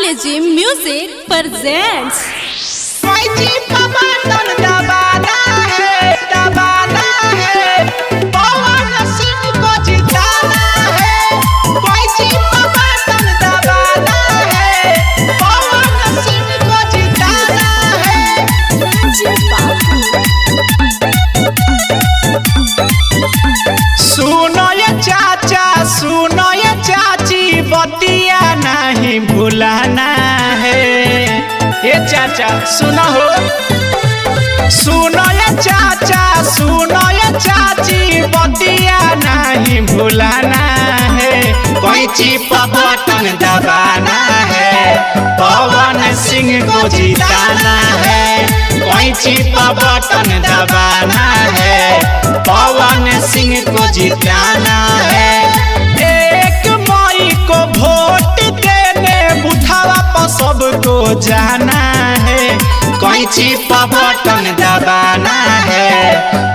Palaji Music presents Pawan Singh को जिताना है। कोई चीज का बटन दबाना है। पवन सिंह को जिताना है। सुनो ये चाचा, सुनो ये चाची, बतिया नहीं भुलाना है। ये चाचा सुनो हो, सुनो ये चाचा, सुनो ये चाची, बतिया नहीं भुलाना है। कोई चीज पर बटन दबाना है। पवन सिंह को जिताना है। कोई चीज पर बटन दबाना है। पवन सिंह को जिताना है। 1 मई को वोट देने बुथावा पर सबको जाना है। कोई चीज पर बटन दबाना है।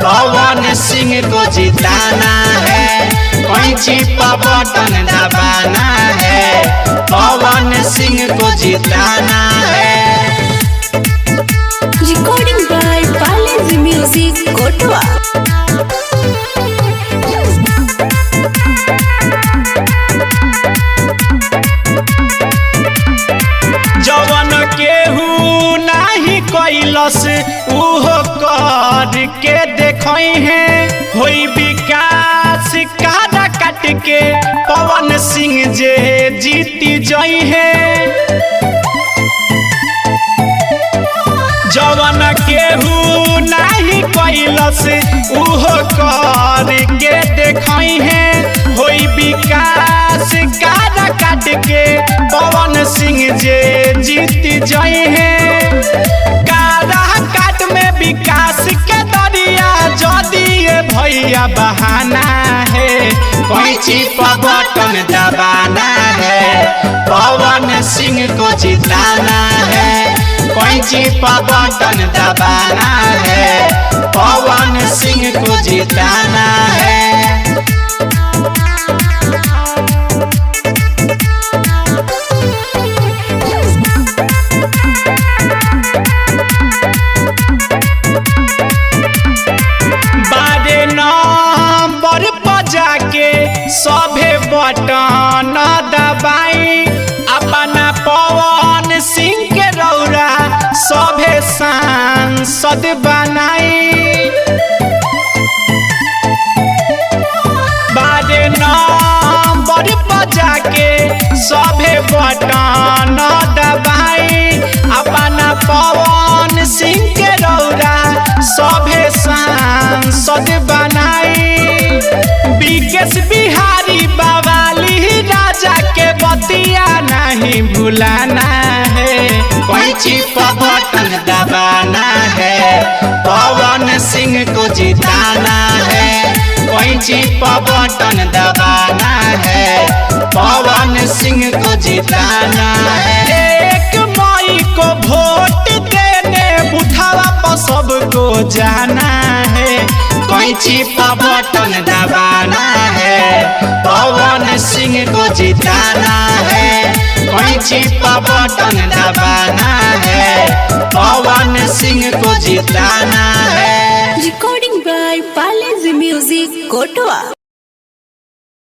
पवन सिंह को जिताना है। कोई चीज पर बटन दबाना है। पवन सिंह को जिताना है। recording by Palaji Music Kotwa। जवन केहू नाही कैलस उहो कर के देखई है। होई विकास कादा काट के पवन सिंह जे जीती जई है। जवन केहू नाही कैलस उहो कर के देखई है। होई विकास कादा काट के पवन सिंह जे जीती जई है। कादा काट में विकास के दरिया जदी ये भैया बहाना है। कोई चीज पर बटन दबाना है। पवन सिंह को जिताना है। कोई चीज पर बटन दबाना है। पवन सिंह को जिताना है। बारे नंबर पर जाके सभे बटन दबाई। अपना पवन सिंह के रौरा सभे सांसद बनाई। बारे नंबर पर जाके सभे बटन दबाई। अपना पवन सिंह के रौरा सभे सांसद बनाई। विकेश बिहारी बवाली राजा के बतिया नहीं भुलाना है। कोई चीज पर बटन दबाना है। पवन सिंह को जिताना है। कोई चीज पर बटन दबाना है। पवन सिंह को जिताना है। 1 मई को वोट देने बुथावा पर सबको जाना है। कोई चीज पर बटन दबाना है। पवन सिंह को जिताना है। कोई चीज पर बटन दबाना है। पवन सिंह को जिताना है। recording by Palaji Music Kotwa।